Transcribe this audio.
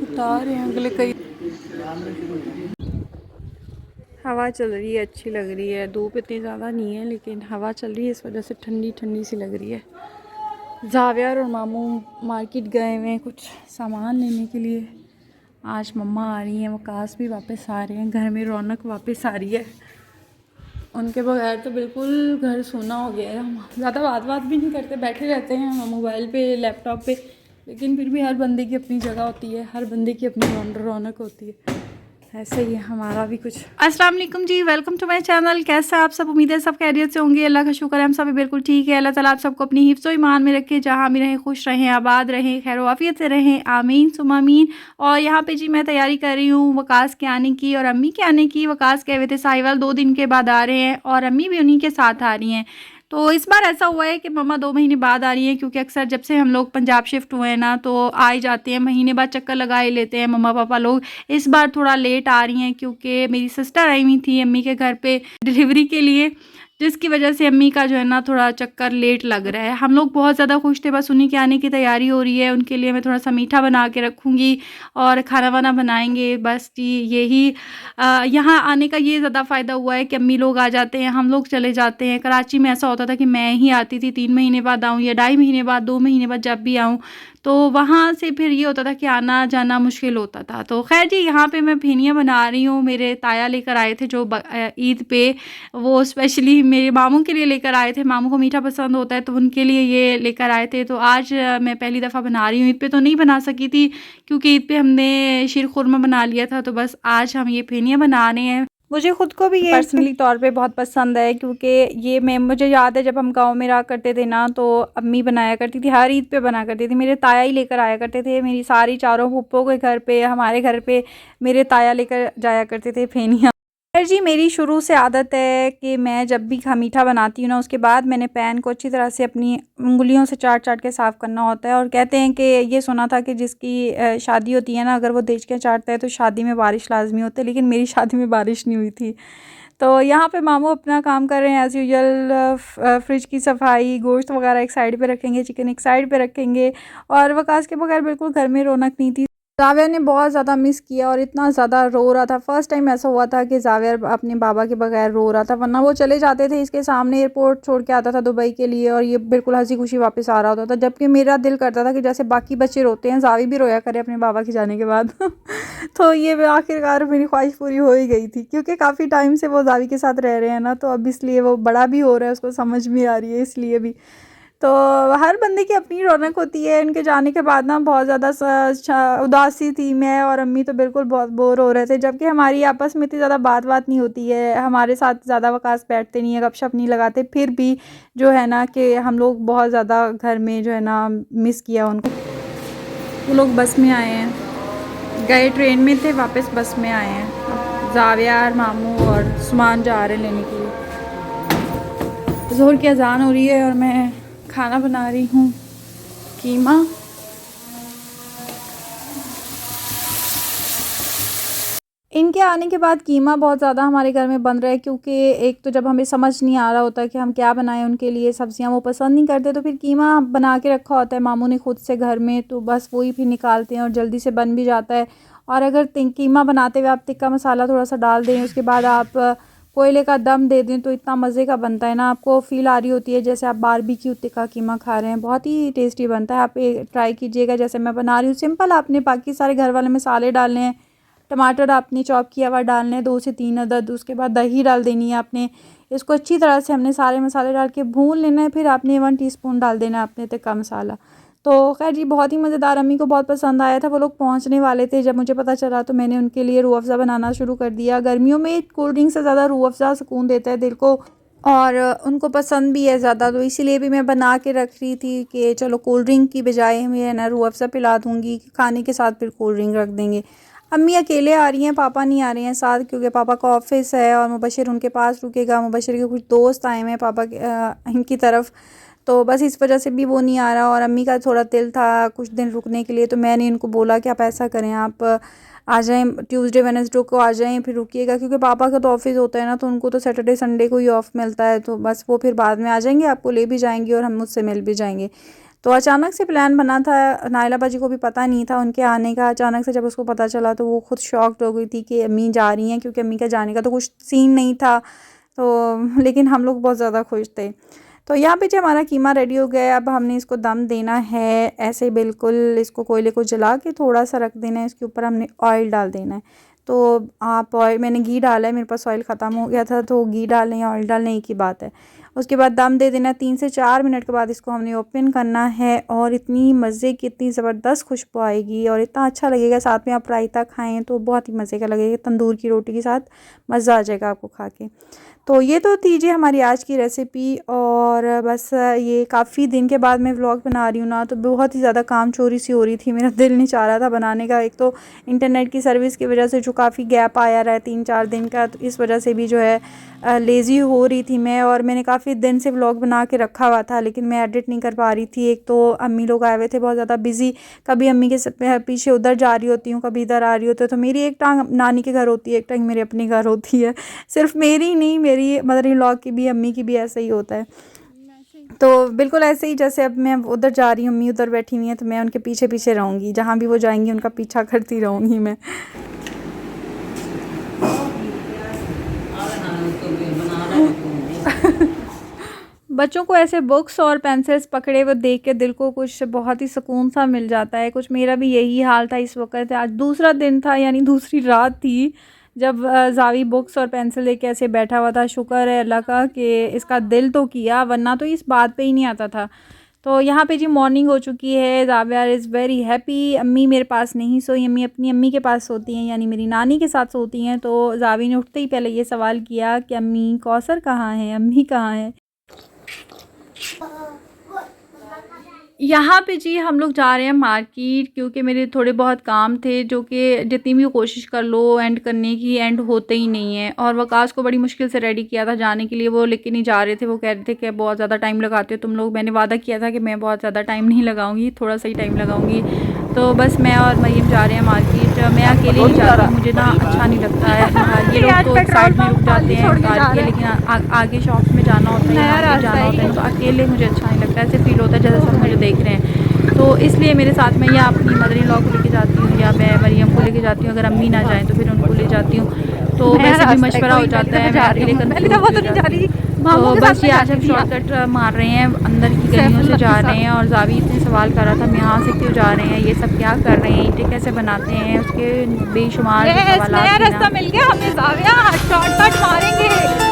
उतार रहे हैं अगले कई। हवा चल रही है, अच्छी लग रही है। धूप इतनी ज़्यादा नहीं है लेकिन हवा चल रही है, इस वजह से ठंडी ठंडी सी लग रही है। जावियर और मामू मार्केट गए हुए हैं कुछ सामान लेने के लिए। आज मम्मा आ रही हैं, वकास भी वापस आ रहे हैं, घर में रौनक वापस आ रही है। उनके बगैर तो बिल्कुल घर सूना हो गया है। हम ज़्यादा बात भी नहीं करते, बैठे रहते हैं हम मोबाइल पे लैपटॉप पे, लेकिन फिर भी हर बंदे की अपनी जगह होती है, हर बंदे की अपनी रौनक होती है। ऐसे ही है हमारा भी कुछ। अस्सलाम वालेकुम जी, वेलकम टू माय चैनल। कैसे आप सब? उम्मीद है सब खैरियत से होंगे। अल्लाह का शुक्र है हम सब भी बिल्कुल ठीक है। अल्लाह ताला आप सबको अपनी हिफ्ज़ व ईमान में रखे, जहाँ भी रहें खुश रहें, आबाद रहें, खैर आफियत से रहें, आमीन सुम्मा आमीन। और यहाँ पे जी मैं तैयारी कर रही हूँ वकास के आने की और अम्मी के आने की। वकास गए हुए थे साहिवाल, 2 दिन के बाद आ रहे हैं और अम्मी भी उन्हीं के साथ आ रही हैं। तो इस बार ऐसा हुआ है कि मम्मा 2 महीने बाद आ रही हैं, क्योंकि अक्सर जब से हम लोग पंजाब शिफ्ट हुए हैं ना, तो आ ही जाते हैं, महीने बाद चक्कर लगा ही लेते हैं मम्मा पापा लोग। इस बार थोड़ा लेट आ रही हैं क्योंकि मेरी सिस्टर आई हुई थी अम्मी के घर पे डिलीवरी के लिए, जिसकी वजह से अम्मी का जो है ना थोड़ा चक्कर लेट लग रहा है। हम लोग बहुत ज़्यादा खुश थे, बस उन्हीं के आने की तैयारी हो रही है। उनके लिए मैं थोड़ा सा मीठा बना के रखूँगी और खाना वाना बनाएंगे, बस जी यही। यहाँ आने का ये ज़्यादा फ़ायदा हुआ है कि अम्मी लोग आ जाते हैं, हम लोग चले जाते हैं। कराची में ऐसा होता था कि मैं ही आती थी, 3 महीने बाद आऊँ या 2.5 महीने बाद, 2 महीने बाद, जब भी आऊँ तो वहाँ से फिर ये होता था कि आना जाना मुश्किल होता था। तो खैर जी यहाँ पे मैं फेनियाँ बना रही हूँ। मेरे ताया लेकर आए थे जो ईद पे, वो स्पेशली मेरे मामू के लिए लेकर आए थे। मामू को मीठा पसंद होता है तो उनके लिए ये लेकर आए थे। तो आज मैं पहली दफ़ा बना रही हूँ। ईद पे तो नहीं बना सकी थी क्योंकि ईद पे हमने शीर खुरमा बना लिया था, तो बस आज हम ये फेनियाँ बना रहे हैं। मुझे ख़ुद को भी ये पर्सनली तौर पे बहुत पसंद है, क्योंकि ये मुझे याद है जब हम गांव में रहा करते थे ना, तो अम्मी बनाया करती थी, हर ईद पे बना करती थी। मेरे ताया ही लेकर आया करते थे, मेरी सारी चारों फूफों के घर पे, हमारे घर पे मेरे ताया लेकर जाया करते थे फेनियाँ। खैर जी मेरी शुरू से आदत है कि मैं जब भी मीठा बनाती हूँ ना, उसके बाद मैंने पैन को अच्छी तरह से अपनी उंगलियों से चाट चाट के साफ़ करना होता है। और कहते हैं कि ये सुना था कि जिसकी शादी होती है ना, अगर वो देख के चाटता है तो शादी में बारिश लाजमी होती है, लेकिन मेरी शादी में बारिश नहीं हुई थी। तो यहाँ पे मामू अपना काम कर रहे हैं एज़ यूजुअल। फ्रिज की सफाई, गोश्त वगैरह एक साइड पे रखेंगे, चिकन एक साइड पे रखेंगे। और वकास के बगैर बिल्कुल घर में रौनक नहीं थी। जावियर ने बहुत ज़्यादा मिस किया और इतना ज़्यादा रो रहा था। फ़र्स्ट टाइम ऐसा हुआ था कि जावियर अपने बाबा के बगैर रो रहा था, वरना वो चले जाते थे इसके सामने, एयरपोर्ट छोड़ के आता था दुबई के लिए और ये बिल्कुल हंसी खुशी वापस आ रहा होता था। जबकि मेरा दिल करता था कि जैसे बाकी बच्चे रोते हैं, जावी भी रोया करे अपने बाबा के जाने के बाद। तो ये आखिरकार मेरी ख्वाहिश पूरी हो ही गई थी, क्योंकि काफ़ी टाइम से वो जावी के साथ रह रहे हैं ना, तो अब इसलिए वो बड़ा भी हो रहा है, उसको समझ भी आ रही है, इसलिए भी। तो हर बंदे की अपनी रौनक होती है। इनके जाने के बाद ना बहुत ज़्यादा उदासी थी, मैं और अम्मी तो बिल्कुल बहुत बोर हो रहे थे, जबकि हमारी आपस में इतनी ज़्यादा बात नहीं होती है, हमारे साथ ज़्यादा वकास बैठते नहीं है, गपशप नहीं लगाते, फिर भी जो है ना कि हम लोग बहुत ज़्यादा घर में जो है ना मिस किया उनको। वो लोग बस में आए हैं, गए ट्रेन में थे, वापस बस में आए हैं। जावियार, मामू और सुमान जा रहे हैं लेने के लिए। ज़ोहर की अजान हो रही है और मैं खाना बना रही हूँ कीमा। इनके आने के बाद कीमा बहुत ज़्यादा हमारे घर में बन रहा है, क्योंकि एक तो जब हमें समझ नहीं आ रहा होता कि हम क्या बनाएं उनके लिए, सब्जियां वो पसंद नहीं करते, तो फिर कीमा बना के रखा होता है मामू ने खुद से घर में, तो बस वही फिर निकालते हैं और जल्दी से बन भी जाता है। और अगर कीमा बनाते हुए आप टिक्का मसाला थोड़ा सा डाल दें, उसके बाद आप कोयले का दम दे दें, तो इतना मज़े का बनता है ना, आपको फ़ील आ रही होती है जैसे आप बारबेक्यू टिक्का कीमा खा रहे हैं। बहुत ही टेस्टी बनता है, आप ट्राई कीजिएगा जैसे मैं बना रही हूँ। सिंपल, आपने बाकी सारे घर वाले मसाले डालने हैं, टमाटर आपने चॉप किया हुआ डालना है 2 से 3 अदद, उसके बाद दही डाल देनी है आपने। इसको अच्छी तरह से हमने सारे मसाले डाल के भून लेना है, फिर आपने 1 टीस्पून डाल देना है आपने टिक्का मसाला। तो खैर जी बहुत ही मज़ेदार, अम्मी को बहुत पसंद आया था। वो लोग पहुंचने वाले थे जब मुझे पता चला, तो मैंने उनके लिए रूह अफ़ज़ा बनाना शुरू कर दिया। गर्मियों में कोल्ड ड्रिंक से ज़्यादा रूह अफ़ज़ा सुकून देता है दिल को, और उनको पसंद भी है ज़्यादा, तो इसीलिए भी मैं बना के रख रही थी कि चलो कोल्ड ड्रिंक की बजाय मैं ना रूह अफ़ज़ा पिला दूँगी, खाने के साथ फिर कोल्ड ड्रिंक रख देंगे। अम्मी अकेले आ रही हैं, पापा नहीं आ रहे हैं साथ, क्योंकि पापा का ऑफिस है और मुबशिर उनके पास रुकेगा। मुबशिर के कुछ दोस्त आए हुए हैं पापा के इनकी तरफ, तो बस इस वजह से भी वो नहीं आ रहा। और अम्मी का थोड़ा दिल था कुछ दिन रुकने के लिए, तो मैंने इनको बोला कि आप ऐसा करें, आप आ जाएं ट्यूसडे वेडनेसडे को आ जाएं, फिर रुकिएगा, क्योंकि पापा का तो ऑफिस होता है ना, तो उनको तो सैटरडे संडे को ही ऑफ मिलता है। तो बस वो फिर बाद में आ जाएंगे, आपको ले भी जाएंगे और हम मुझसे मिल भी जाएंगे। तो अचानक से प्लान बना था, नायला बाजी को भी पता नहीं था उनके आने का। अचानक से जब उसको पता चला तो वो खुद शॉक्ड हो गई थी कि अम्मी जा रही हैं, क्योंकि अम्मी का जाने का तो कुछ सीन नहीं था। तो लेकिन हम लोग बहुत ज़्यादा खुश थे। तो यहाँ पे जो हमारा कीमा रेडी हो गया है, अब हमने इसको दम देना है ऐसे बिल्कुल, इसको कोयले को जला के थोड़ा सा रख देना है, इसके ऊपर हमने ऑयल डाल देना है। तो आप ऑयल, मैंने घी डाला है, मेरे पास ऑयल ख़त्म हो गया था, तो घी डालने या ऑयल डालने एक ही बात है। उसके बाद दम दे देना, 3 से 4 मिनट के बाद इसको हमने ओपन करना है, और इतनी मज़े की, इतनी ज़बरदस्त खुशबू आएगी और इतना अच्छा लगेगा। साथ में आप रायता खाएँ तो बहुत ही मज़े का लगेगा, तंदूर की रोटी के साथ मज़ा आ जाएगा आपको खा के। तो ये तो थी जी हमारी आज की रेसिपी। और बस ये काफ़ी दिन के बाद मैं व्लॉग बना रही हूँ ना, तो बहुत ही ज़्यादा काम चोरी सी हो रही थी, मेरा दिल नहीं चाह रहा था बनाने का। एक तो इंटरनेट की सर्विस की वजह से जो काफ़ी गैप आया रहा है 3-4 दिन का, तो इस वजह से भी जो है लेज़ी हो रही थी मैं। और मैंने काफ़ी दिन से व्लॉग बना के रखा हुआ था, लेकिन मैं एडिट नहीं कर पा रही थी। एक तो अम्मी लोग आए हुए थे बहुत ज़्यादा बिज़ी, कभी अम्मी के पीछे उधर जा रही होती हूँ, कभी इधर आ रही होती है। तो मेरी एक टांग नानी के घर होती है, एक टांग मेरे अपने घर होती है। सिर्फ मेरी नहीं, मेरी मदर इन लॉ की भी, अम्मी की भी ऐसा ही होता है। तो बिल्कुल ऐसे ही, जैसे अब मैं उधर जा रही हूँ, अम्मी उधर बैठी हुई हैं, तो मैं उनके पीछे पीछे रहूँगी, जहाँ भी वो जाएंगी उनका पीछा करती रहूँगी मैं। बच्चों को ऐसे बुक्स और पेंसिल्स पकड़े हुए देख के दिल को कुछ बहुत ही सुकून सा मिल जाता है। कुछ मेरा भी यही हाल था इस वक्त। आज दूसरा दिन था, यानी दूसरी रात थी, जब जावी बुक्स और पेंसिल लेके ऐसे बैठा हुआ था। शुक्र है अल्लाह का कि इसका दिल तो किया, वरना तो इस बात पे ही नहीं आता था। तो यहाँ पे जी मॉर्निंग हो चुकी है, जाविया इज़ वेरी हैप्पी। अम्मी मेरे पास नहीं सोई, अम्मी अपनी अम्मी के पास सोती हैं, यानी मेरी नानी के साथ सोती हैं। तो जावी ने उठते ही पहले ये सवाल किया कि अम्मी कौसर कहाँ है, अम्मी कहाँ है। यहाँ पे जी हम लोग जा रहे हैं मार्केट, क्योंकि मेरे थोड़े बहुत काम थे, जो कि जितनी भी कोशिश कर लो एंड करने की, एंड होते ही नहीं है। और वकास को बड़ी मुश्किल से रेडी किया था जाने के लिए, वो लेके नहीं जा रहे थे। वो कह रहे थे कि बहुत ज़्यादा टाइम लगाते हो तुम लोग। मैंने वादा किया था कि मैं बहुत ज़्यादा टाइम नहीं लगाऊंगी, थोड़ा सा ही टाइम लगाऊंगी। तो बस मैं और मरीम जा रहे हैं मार्केट। मैं अकेले ही जा रही हूँ, मुझे ना अच्छा नहीं लगता है। ये लोग तो साइड में रुक जाते हैं कार के, लेकिन आगे शॉप्स में जाना होता है, जाना होता है, तो अकेले मुझे अच्छा नहीं लगता। ऐसे फील होता है जैसे सब मुझे देख रहे हैं। तो इसलिए मेरे साथ में या अपनी मदर इन लॉ को लेके जाती हूँ, या मैं मरियम को लेके जाती हूँ। अगर अम्मी ना जाएँ तो फिर उनको ले जाती हूँ। तो वैसे भी मशवरा हो जाता है, मैं अकेले तो बस ये आज हम शॉर्टकट मार रहे हैं, अंदर की गलियों से जा रहे हैं। और जावी इतने सवाल कर रहा था हम यहाँ से क्यों जा रहे हैं, ये सब क्या कर रहे हैं, ईंटें कैसे बनाते हैं, उसके बेशुमार सवाल। नया रास्ता मिल गया हमें, जाविया शॉर्टकट मारेंगे।